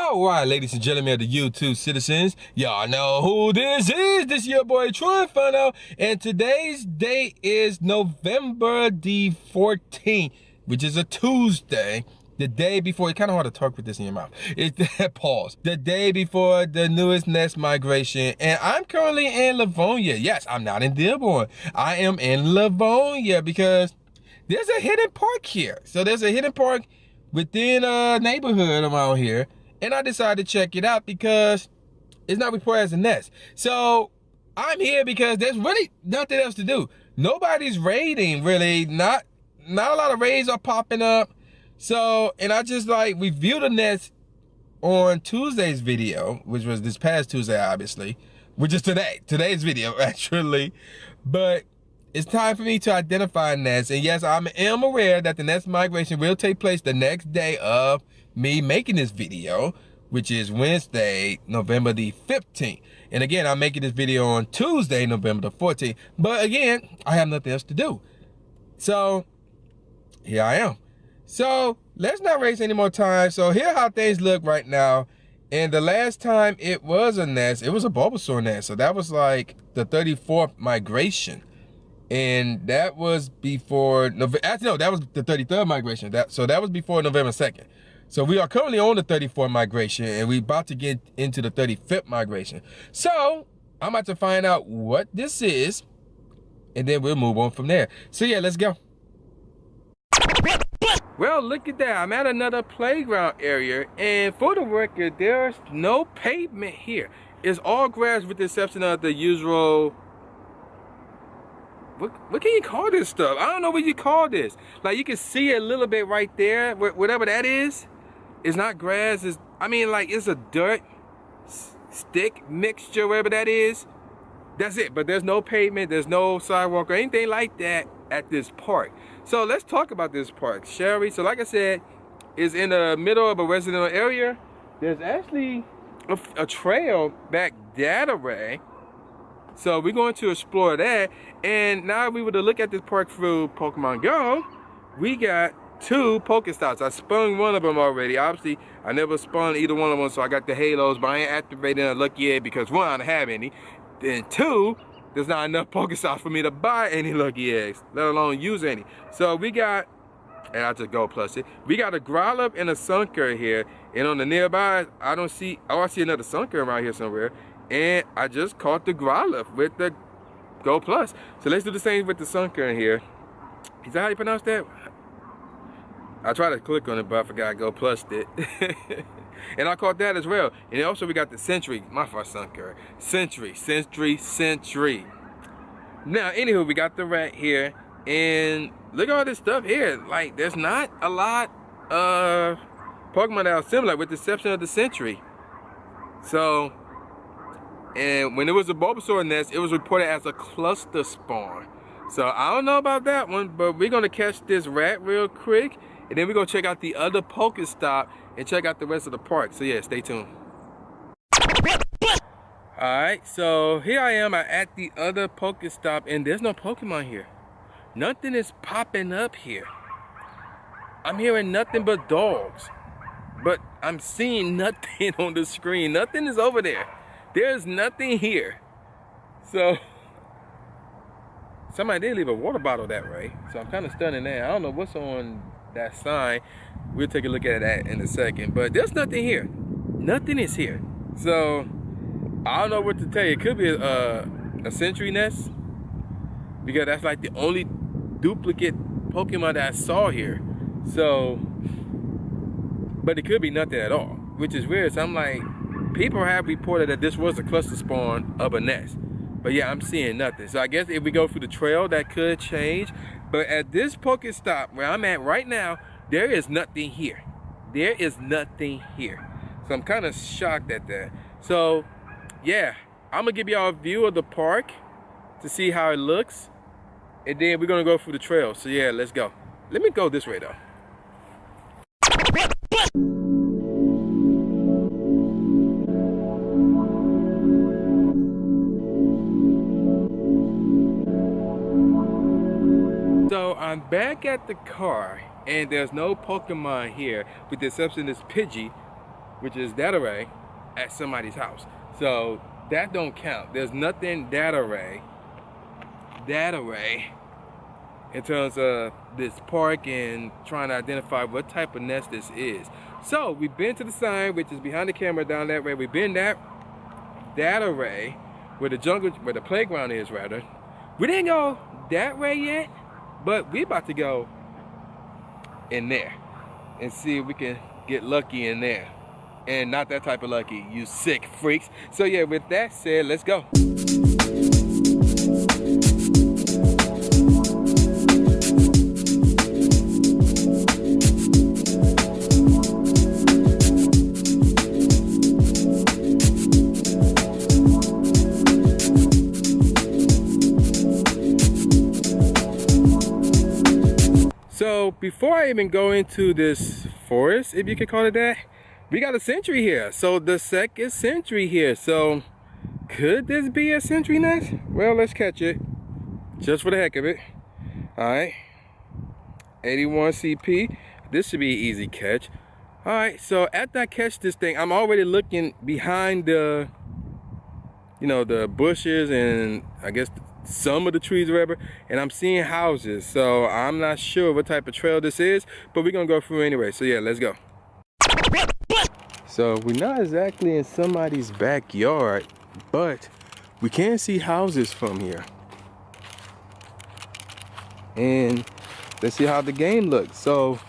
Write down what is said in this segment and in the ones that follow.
All right, ladies and gentlemen of the YouTube citizens, y'all know who this is. This is your boy Troy Inferno, and today's date is November the 14th, which is a Tuesday. The day before, it's kind of hard to talk with this in your mouth. It's that pause. The day before the newest Nest migration, and I'm currently in Livonia. Yes, I'm not in Dearborn. I am in Livonia because there's a hidden park here. So there's a hidden park within a neighborhood around here. And I decided to check it out because it's not reported as a nest. So I'm here because there's really nothing else to do. Nobody's raiding, really. Not a lot of raids are popping up. So, and I just like reviewed the nest on Tuesday's video, which was this past Tuesday, obviously, which is today's video, actually. But it's time for me to identify a nest. And yes, I am aware that the nest migration will take place the next day of me making this video, which is Wednesday, November the 15th. And again, I'm making this video on Tuesday, November the 14th. But again, I have nothing else to do. So here I am. So let's not waste any more time. So here how things look right now. And the last time it was a nest, it was a Bulbasaur nest. So that was like the 34th migration. And that was before actually no, that was the 33rd migration. So that was before November 2nd. So we are currently on the 34th migration, and we're about to get into the 35th migration. So I'm about to find out what this is, and then we'll move on from there. So yeah, let's go. Well, look at that. I'm at another playground area, and for the record, there's no pavement here. It's all grass with the exception of the usual, what can you call this stuff? I don't know what you call this. Like, you can see it a little bit right there, whatever that is. It's not grass, it's a dirt stick mixture, whatever that is. That's it, but there's no pavement, there's no sidewalk or anything like that at this park. So let's talk about this park, shall we? So like I said, it's in the middle of a residential area. There's actually a trail back that way. So we're going to explore that. And now if we were to look at this park through Pokemon Go, we got 2 Pokestops. I spun one of them already. Obviously, I never spun either one of them, so I got the Halos, but I ain't activating a Lucky Egg because 1, I don't have any. Then 2, there's not enough Pokestops for me to buy any Lucky Eggs, let alone use any. So we got, and I just go plus it, we got a Growlithe and a Sunker here. And on the nearby, I see another Sunker around here somewhere. And I just caught the Growlithe with the Go Plus. So let's do the same with the Sunker in here. Is that how you pronounce that? I tried to click on it, but I forgot Go Plus it. And I caught that as well. And also we got the Sentry, my first Sunker. Sentry. Now, anywho, we got the rat here. And look at all this stuff here. Like, there's not a lot of Pokemon that are similar with the exception of the Sentry. So, and when it was a Bulbasaur nest, it was reported as a cluster spawn. So I don't know about that one, but we're gonna catch this rat real quick, and then we're gonna check out the other Pokestop and check out the rest of the park. So yeah, stay tuned. Alright, so here I am at the other Pokestop, and there's no Pokemon here. Nothing is popping up here. I'm hearing nothing but dogs. But I'm seeing nothing on the screen. Nothing is over there. There's nothing here. So somebody did leave a water bottle that way. So I'm kind of stunned in there. I don't know what's on that sign. We'll take a look at that in a second. But there's nothing here. Nothing is here. So I don't know what to tell you. It could be a Sentry nest, because that's like the only duplicate Pokemon that I saw here. So, but it could be nothing at all, which is weird. So I'm like, people have reported that this was a cluster spawn of a nest. But yeah, I'm seeing nothing. So I guess if we go through the trail, that could change. But at this Pokestop where I'm at right now, there is nothing here. There is nothing here. So I'm kind of shocked at that. So yeah, I'm gonna give y'all a view of the park to see how it looks. And then we're gonna go through the trail. So yeah, let's go. Let me go this way though. So I'm back at the car, and there's no Pokemon here, with the exception of this Pidgey, which is that array, at somebody's house. So that don't count. There's nothing that array in terms of this park and trying to identify what type of nest this is. So we've been to the sign, which is behind the camera down that way. We've been that array where the playground is rather. We didn't go that way yet, but we about to go in there and see if we can get lucky in there. And not that type of lucky, you sick freaks. So yeah, with that said, let's go. So before I even go into this forest, if you could call it that, we got a sentry here. So the second sentry here. So could this be a sentry nest? Well, let's catch it just for the heck of it. All right, 81 CP. This should be an easy catch. All right, so after I catch this thing, I'm already looking behind the, you know, the bushes and I guess some of the trees or whatever, and I'm seeing houses. So I'm not sure what type of trail this is, but we're gonna go through anyway. So yeah, let's go. So we're not exactly in somebody's backyard, but we can see houses from here. And let's see how the game looks. So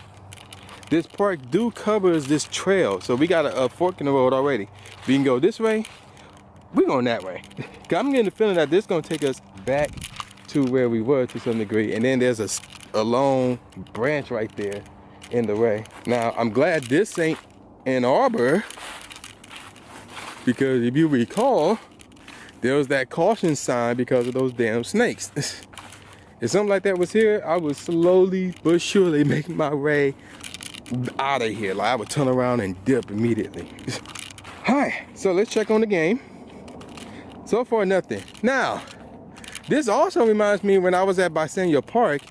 this park covers this trail. So we got a fork in the road already. We can go this way, we're going that way. I'm getting the feeling that this is gonna take us back to where we were to some degree. And then there's a long branch right there in the way. Now, I'm glad this ain't Ann Arbor, because if you recall, there was that caution sign because of those damn snakes. If something like that was here, I would slowly but surely make my way out of here. Like I would turn around and dip immediately. All right, so let's check on the game. So far, nothing. Now, this also reminds me when I was at Bicentennial Park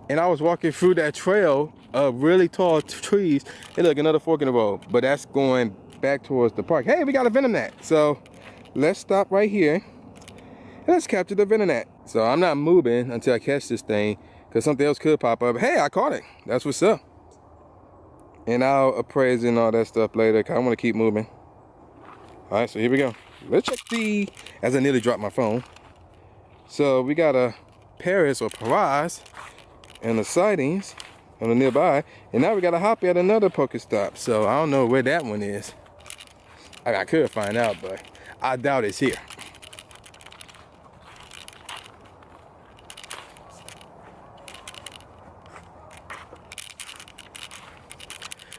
and I was walking through that trail of really tall trees. Hey, look, another fork in the road, but that's going back towards the park. Hey, we got a Venonat. So let's stop right here and let's capture the Venonat. So I'm not moving until I catch this thing because something else could pop up. Hey, I caught it. That's what's up. And I'll appraise and all that stuff later because I want to keep moving. All right, so here we go. Let's check as I nearly dropped my phone. So we got a Paris or Paras and the sightings on the nearby, and now we got to hop at another Pokestop. So I don't know where that one is. I could find out, but I doubt it's here.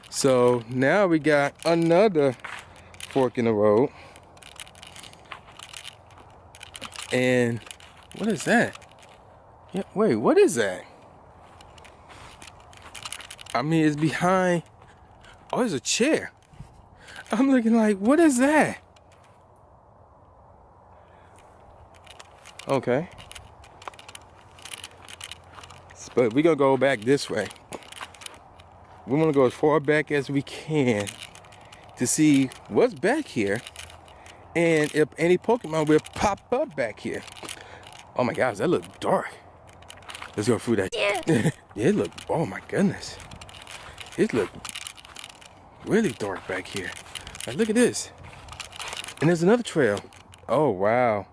So now we got another fork in the road. And what is that? Yeah, wait, what is that? I mean, it's behind. Oh, there's a chair. I'm looking like, what is that? Okay. But we're gonna go back this way. We wanna go as far back as we can to see what's back here and if any Pokemon will pop up back here. Oh my gosh, that looked dark. Let's go through that. Yeah. It looked, oh my goodness. It looked really dark back here. Like, look at this. And there's another trail. Oh, wow.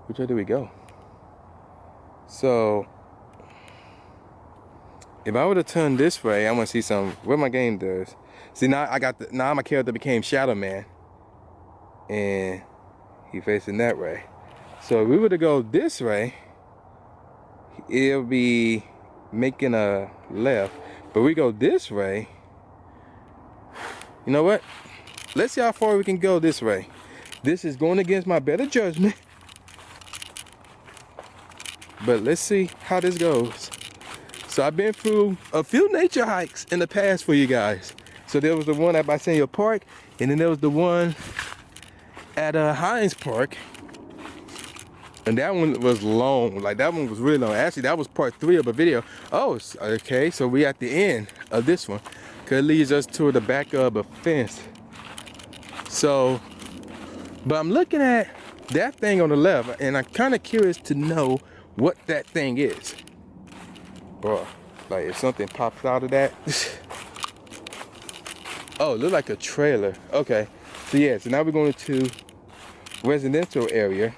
Which way do we go? So, if I were to turn this way, I want to see some, what my game does. See, now now I'm a character became Shadow Man. And he facing that way. So if we were to go this way, it'll be making a left. But we go this way, you know what? Let's see how far we can go this way. This is going against my better judgment. But let's see how this goes. So I've been through a few nature hikes in the past for you guys. So there was the one at Bicentennial Park, and then there was the one at Hines Park. And that one was long. Like, that one was really long. Actually, that was part 3 of a video. Oh, okay. So we at the end of this one. Cause it leads us to the back of a fence. So, but I'm looking at that thing on the left, and I'm kind of curious to know what that thing is. Bro, like if something pops out of that. Oh, it looked like a trailer. Okay. So yeah, so now we're going to residential area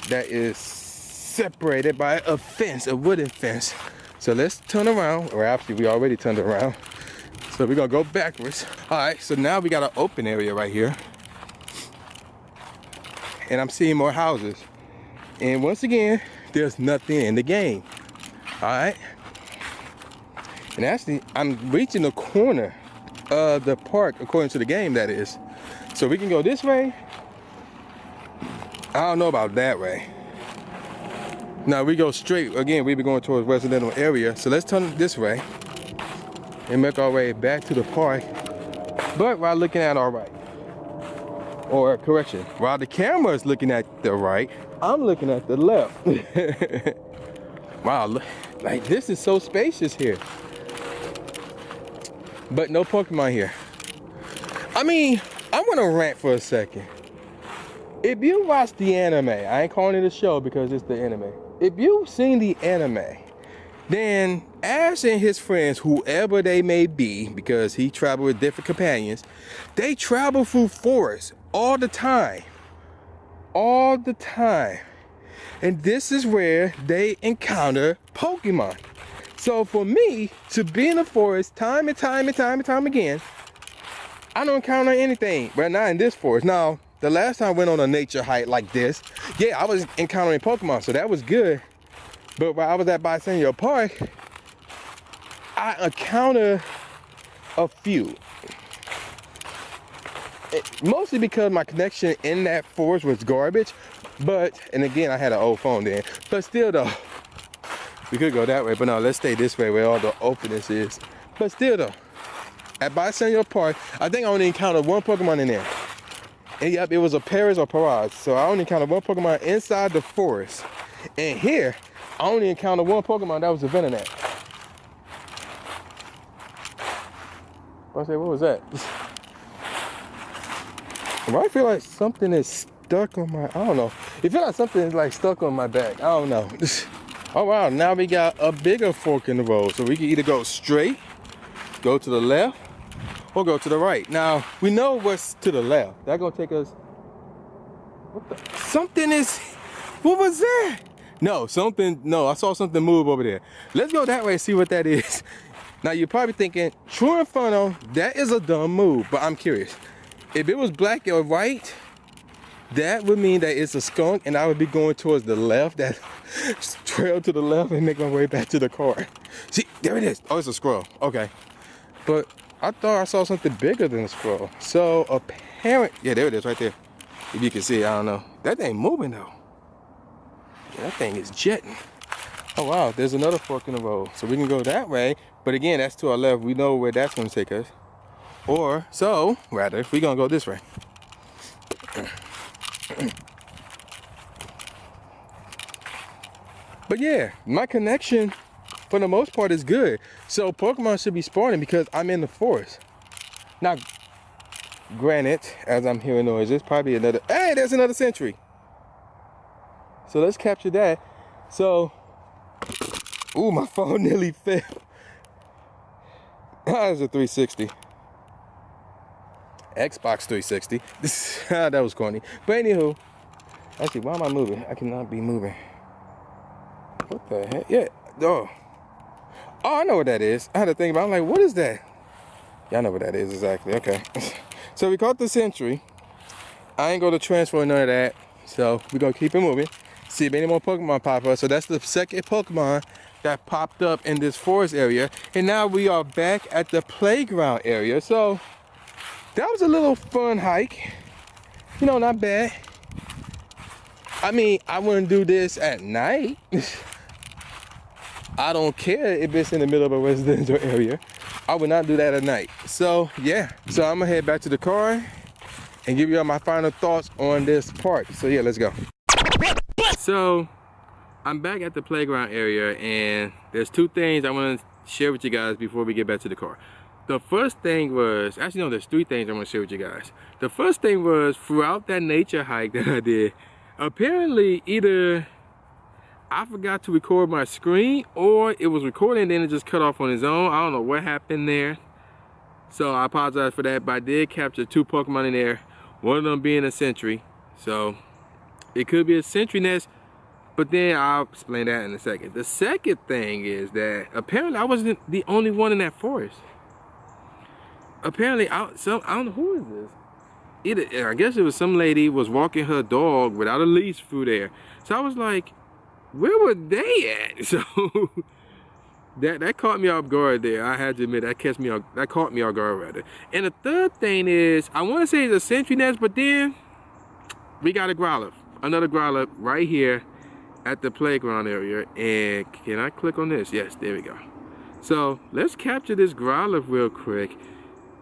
that is separated by a fence, a wooden fence. So let's turn around, or actually we already turned around. So we're gonna go backwards. All right, so now we got an open area right here. And I'm seeing more houses. And once again, there's nothing in the game. All right. And actually, I'm reaching the corner of the park, according to the game, that is. So we can go this way. I don't know about that way. Now we go straight. Again, we be going towards residential area. So let's turn this way and make our way back to the park. But while looking at our right, or correction, while the camera is looking at the right, I'm looking at the left. Wow, like this is so spacious here. But no Pokemon here. I mean, I want to rant for a second. If you watch the anime, I ain't calling it a show because it's the anime. If you've seen the anime, then Ash and his friends, whoever they may be, because he traveled with different companions, they travel through forests all the time. All the time. And this is where they encounter Pokemon. So for me to be in the forest time and time again, I don't encounter anything, but not in this forest. Now, the last time I went on a nature hike like this, yeah, I was encountering Pokemon, so that was good. But while I was at Bicentennial Park, I encountered a few. Mostly because my connection in that forest was garbage. But, and again, I had an old phone then. But still though, we could go that way, but no, let's stay this way where all the openness is. But still though, at Bicentennial Park, I think I only encountered one Pokemon in there. And yep, it was a Paris or Parage. So I only encountered one Pokemon inside the forest. And here, I only encountered one Pokemon, that was a Venonat. I say, what was that? Well, I feel like something is stuck on my, I don't know. It feels like something is like stuck on my back. I don't know. Oh wow, now we got a bigger fork in the road. So we can either go straight, go to the left, or go to the right. Now, we know what's to the left. That's gonna take us, what the, something is, what was that? No, I saw something move over there. Let's go that way and see what that is. Now you're probably thinking, true Inferno, that is a dumb move, but I'm curious. If it was black or white, that would mean that it's a skunk and I would be going towards the left, that trail to the left and make my way back to the car. See, there it is. Oh, it's a squirrel, okay. But I thought I saw something bigger than a squirrel. So apparent, yeah, there it is right there. If you can see it, I don't know. That thing moving though. Yeah, that thing is jetting. Oh wow, there's another fork in the road. So we can go that way, but again, that's to our left. We know where that's gonna take us. Or, so, rather, we're gonna go this way. But yeah, my connection, for the most part, is good. So Pokemon should be spawning because I'm in the forest. Now, granted, as I'm hearing noises, probably another, hey, there's another sentry. So let's capture that. So, ooh, my phone nearly fell. That was a 360. Xbox 360. That was corny. But anywho, actually, why am I moving? I cannot be moving. What the heck? Yeah. Oh, I know what that is. I had to think about it. I'm like, what is that? Y'all know what that is exactly. Okay. So we caught the sentry. I ain't going to transfer none of that. So we're going to keep it moving. See if any more Pokemon pop up. So that's the second Pokemon that popped up in this forest area. And now we are back at the playground area. So that was a little fun hike. You know, not bad. I mean, I wouldn't do this at night. I don't care if it's in the middle of a residential area. I would not do that at night. So yeah, so I'm gonna head back to the car and give you all my final thoughts on this park. So yeah, let's go. So I'm back at the playground area, and there's two things I want to share with you guys before we get back to the car. The first thing was, actually no, there's three things I want to share with you guys. The first thing was, throughout that nature hike that I did, apparently either I forgot to record my screen, or it was recording and then it just cut off on its own. I don't know what happened there. So I apologize for that, but I did capture 2 Pokemon in there, one of them being a Sentry. So it could be a Sentry nest, but then I'll explain that in a second. The second thing is that apparently I wasn't the only one in that forest. Apparently, I don't know who is this. Either I guess it was some lady was walking her dog without a leash through there. So I was like, where were they at? So that caught me off guard there. I had to admit that caught me off guard rather. And the third thing is, I want to say it's a Sentry nest, but then we got a Growlithe, another Growlithe right here at the playground area. And can I click on this? Yes, there we go. So let's capture this Growlithe real quick,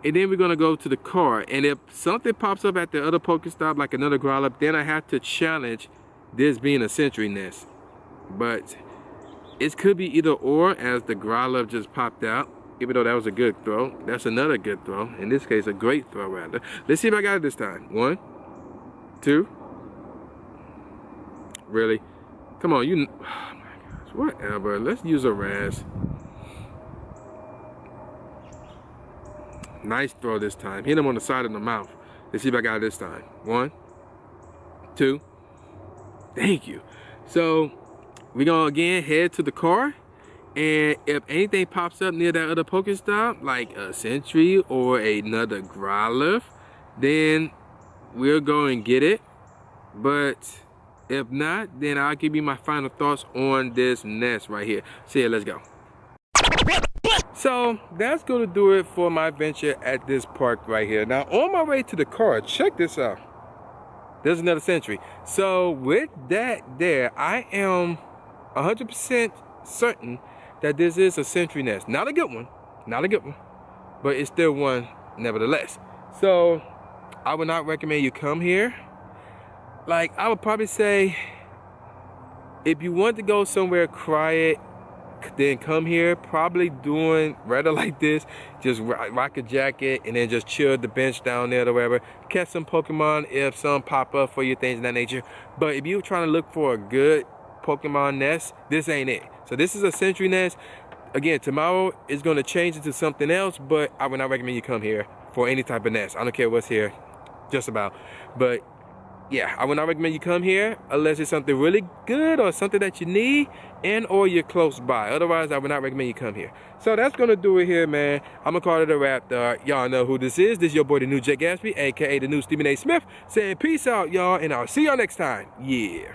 and then we're gonna go to the car. And if something pops up at the other Pokestop, like another Growlithe, then I have to challenge this being a Sentry nest. But it could be either or, as the Growlithe just popped out, even though that was a good throw. That's another good throw. In this case, a great throw rather. Let's see if I got it this time. 1, 2. Really? Come on, oh my gosh, whatever. Let's use a Raz. Nice throw this time. Hit him on the side of the mouth. Let's see if I got it this time. 1, 2. Thank you. So we're gonna again head to the car, and if anything pops up near that other Pokestop, like a Sentry or another Growlithe, then we'll go and get it. But if not, then I'll give you my final thoughts on this nest right here. So yeah, let's go. So that's gonna do it for my venture at this park right here. Now on my way to the car, check this out. There's another Sentry. So with that there, I am 100% certain that this is a Sentry nest. Not a good one, but it's still one nevertheless. So I would not recommend you come here. Like, I would probably say, if you want to go somewhere quiet, then come here. Probably doing weather like this, just rock a jacket and then just chill the bench down there or whatever. Catch some Pokemon if some pop up for you, things of that nature. But if you're trying to look for a good Pokemon nest, this ain't it. So this is a Sentry nest. Again, tomorrow is going to change into something else, but I would not recommend you come here for any type of nest. I don't care what's here, just about. But yeah, I would not recommend you come here unless it's something really good or something that you need, and or you're close by. Otherwise, I would not recommend you come here. So that's gonna do it here, man. I'm gonna call it a wrap. Y'all know who this is. This is your boy, the new Jake Gatsby, aka the new Stephen A. Smith, saying peace out, y'all, and I'll see y'all next time. Yeah.